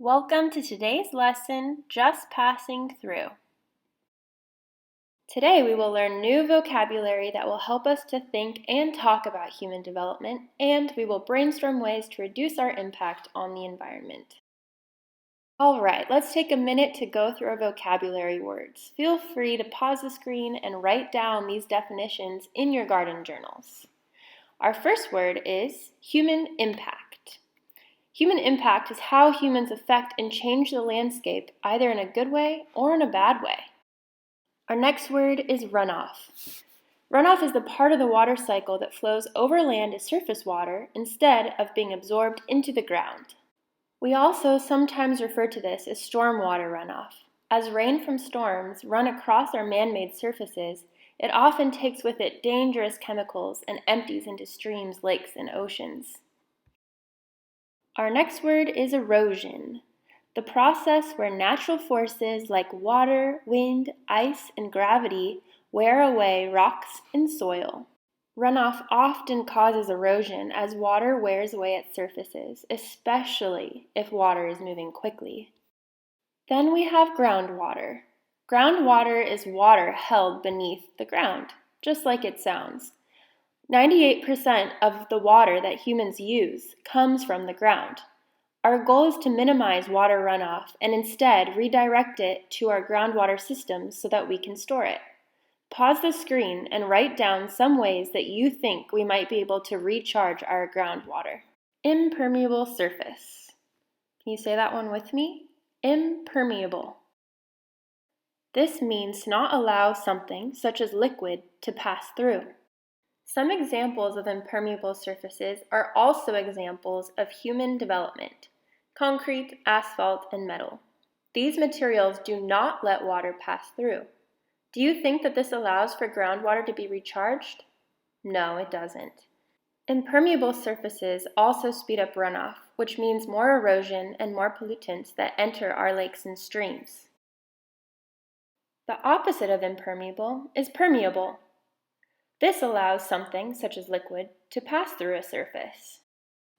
Welcome to today's lesson, Just Passing Through. Today we will learn new vocabulary that will help us to think and talk about human development, and we will brainstorm ways to reduce our impact on the environment. Alright, let's take a minute to go through our vocabulary words. Feel free to pause the screen and write down these definitions in your garden journals. Our first word is human impact. Human impact is how humans affect and change the landscape, either in a good way or in a bad way. Our next word is runoff. Runoff is the part of the water cycle that flows over land as surface water instead of being absorbed into the ground. We also sometimes refer to this as stormwater runoff. As rain from storms run across our man-made surfaces, it often takes with it dangerous chemicals and empties into streams, lakes, and oceans. Our next word is erosion, the process where natural forces like water, wind, ice, and gravity wear away rocks and soil. Runoff often causes erosion as water wears away its surfaces, especially if water is moving quickly. Then we have groundwater. Groundwater is water held beneath the ground, just like it sounds. 98% of the water that humans use comes from the ground. Our goal is to minimize water runoff and instead redirect it to our groundwater systems so that we can store it. Pause the screen and write down some ways that you think we might be able to recharge our groundwater. Impermeable surface. Can you say that one with me? Impermeable. This means to not allow something, such as liquid, to pass through. Some examples of impermeable surfaces are also examples of human development: concrete, asphalt, and metal. These materials do not let water pass through. Do you think that this allows for groundwater to be recharged? No, it doesn't. Impermeable surfaces also speed up runoff, which means more erosion and more pollutants that enter our lakes and streams. The opposite of impermeable is permeable. This allows something, such as liquid, to pass through a surface.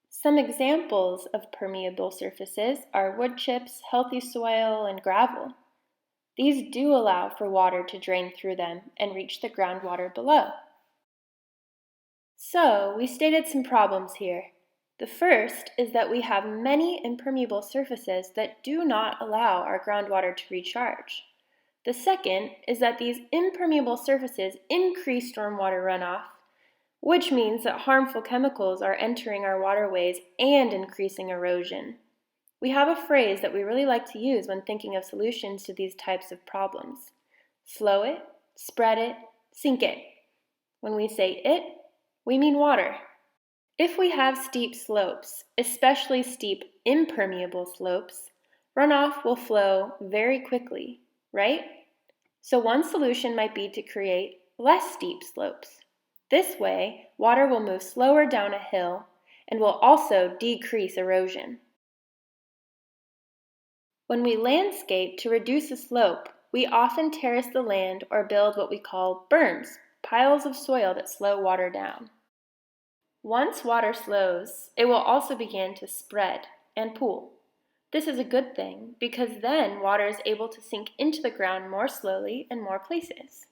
Some examples of permeable surfaces are wood chips, healthy soil, and gravel. These do allow for water to drain through them and reach the groundwater below. So, we stated some problems here. The first is that we have many impermeable surfaces that do not allow our groundwater to recharge. The second is that these impermeable surfaces increase stormwater runoff, which means that harmful chemicals are entering our waterways and increasing erosion. We have a phrase that we really like to use when thinking of solutions to these types of problems. Slow it, spread it, sink it. When we say it, we mean water. If we have steep slopes, especially steep impermeable slopes, runoff will flow very quickly, right? So one solution might be to create less steep slopes. This way, water will move slower down a hill and will also decrease erosion. When we landscape to reduce a slope, we often terrace the land or build what we call berms, piles of soil that slow water down. Once water slows, it will also begin to spread and pool. This is a good thing because then water is able to sink into the ground more slowly in more places.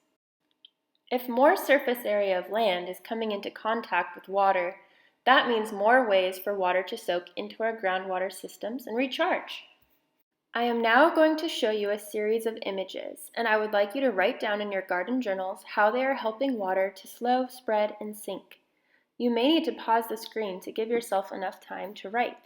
If more surface area of land is coming into contact with water, that means more ways for water to soak into our groundwater systems and recharge. I am now going to show you a series of images, and I would like you to write down in your garden journals how they are helping water to slow, spread, and sink. You may need to pause the screen to give yourself enough time to write.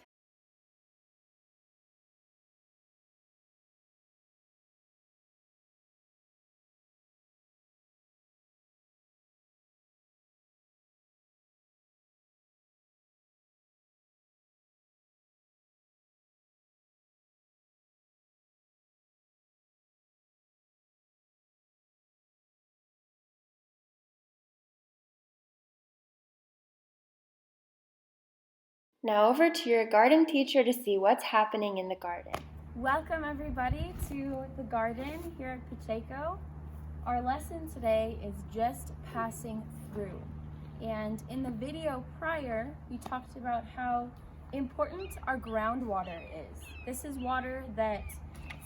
Now over to your garden teacher to see what's happening in the garden. Welcome everybody to the garden here at Pacheco. Our lesson today is just passing through. And in the video prior, we talked about how important our groundwater is. This is water that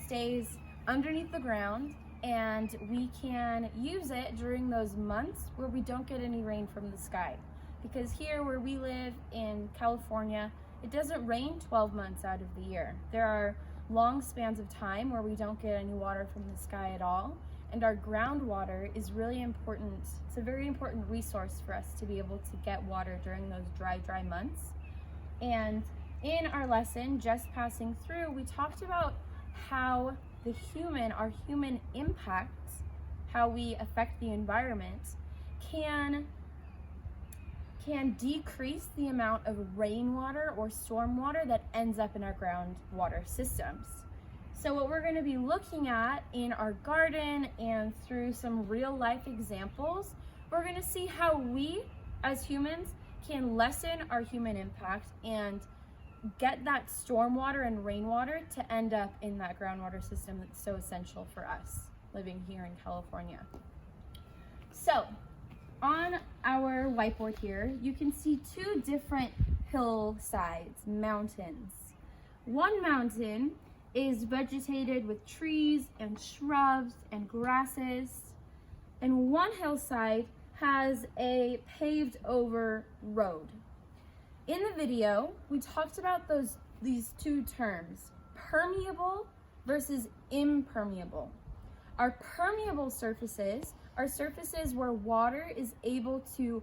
stays underneath the ground, and we can use it during those months where we don't get any rain from the sky. Because here where we live in California, it doesn't rain 12 months out of the year. There are long spans of time where we don't get any water from the sky at all, and our groundwater is really important. It's a very important resource for us to be able to get water during those dry months. And in our lesson, just passing through, we talked about how our human impacts, how we affect the environment, can decrease the amount of rainwater or stormwater that ends up in our groundwater systems. So what we're going to be looking at in our garden and through some real life examples, we're going to see how we as humans can lessen our human impact and get that stormwater and rainwater to end up in that groundwater system that's so essential for us living here in California. So on our whiteboard here, you can see two different hillsides, mountains. One mountain is vegetated with trees and shrubs and grasses, and one hillside has a paved over road. In the video, we talked about these two terms, permeable versus impermeable. Our permeable surfaces are surfaces where water is able to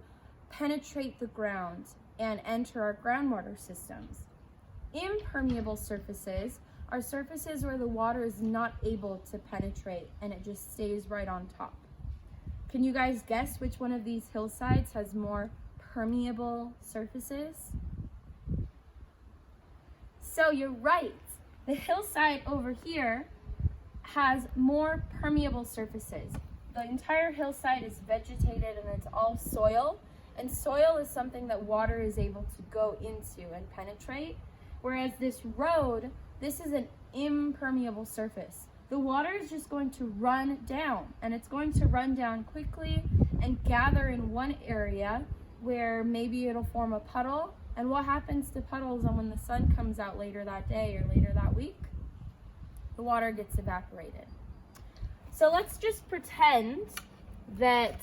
penetrate the ground and enter our groundwater systems. Impermeable surfaces are surfaces where the water is not able to penetrate and it just stays right on top. Can you guys guess which one of these hillsides has more permeable surfaces? So you're right. The hillside over here has more permeable surfaces. The entire hillside is vegetated and it's all soil. And soil is something that water is able to go into and penetrate. Whereas this road, this is an impermeable surface. The water is just going to run down, and it's going to run down quickly and gather in one area where maybe it'll form a puddle. And what happens to puddles when the sun comes out later that day or later that week? The water gets evaporated. So let's just pretend that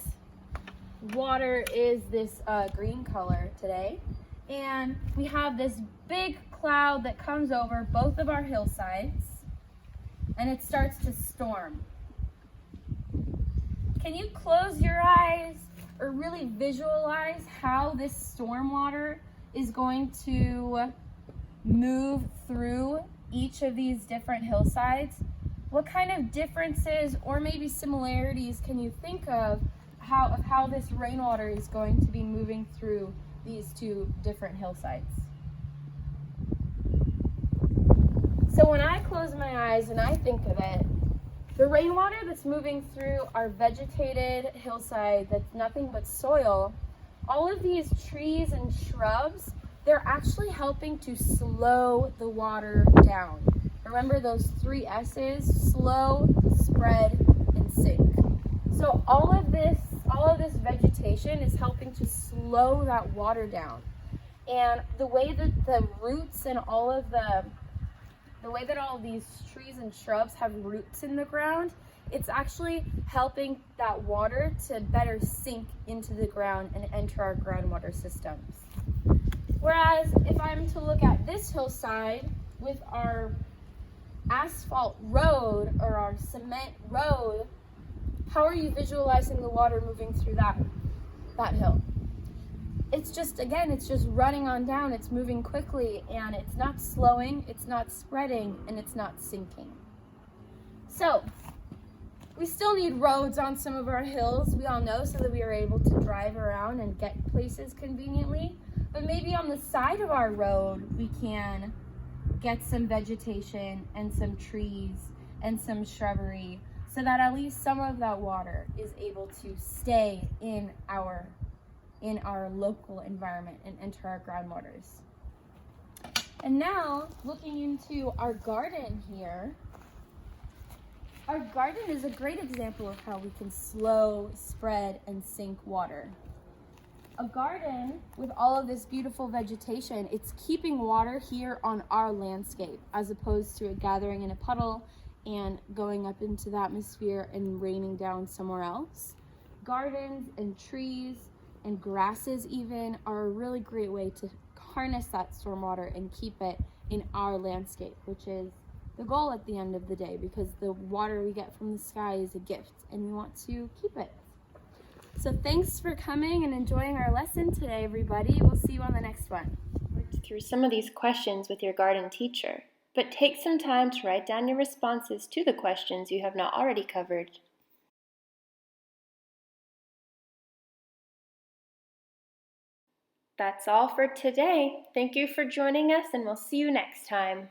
water is this green color today, and we have this big cloud that comes over both of our hillsides, and it starts to storm. Can you close your eyes or really visualize how this storm water is going to move through each of these different hillsides? What kind of differences or maybe similarities can you think of how this rainwater is going to be moving through these two different hillsides? So when I close my eyes and I think of it, the rainwater that's moving through our vegetated hillside that's nothing but soil, all of these trees and shrubs, they're actually helping to slow the water down. Remember those 3 S's: slow, spread, and sink. So all of this vegetation is helping to slow that water down. And the way that the roots and the way that all of these trees and shrubs have roots in the ground, it's actually helping that water to better sink into the ground and enter our groundwater systems. Whereas if I'm to look at this hillside with our asphalt road or our cement road, how are you visualizing the water moving through that hill? It's just running on down. It's moving quickly, and it's not slowing, it's not spreading, and it's not sinking. So we still need roads on some of our hills, we all know, so that we are able to drive around and get places conveniently. But maybe on the side of our road, we can get some vegetation and some trees and some shrubbery so that at least some of that water is able to stay in our local environment and enter our groundwaters. And now, looking into our garden here, our garden is a great example of how we can slow, spread, and sink water. A garden with all of this beautiful vegetation, it's keeping water here on our landscape as opposed to it gathering in a puddle and going up into the atmosphere and raining down somewhere else. Gardens and trees and grasses even are a really great way to harness that stormwater and keep it in our landscape, which is the goal at the end of the day, because the water we get from the sky is a gift and we want to keep it. So thanks for coming and enjoying our lesson today, everybody. We'll see you on the next one. Work through some of these questions with your garden teacher, but take some time to write down your responses to the questions you have not already covered. That's all for today. Thank you for joining us, and we'll see you next time.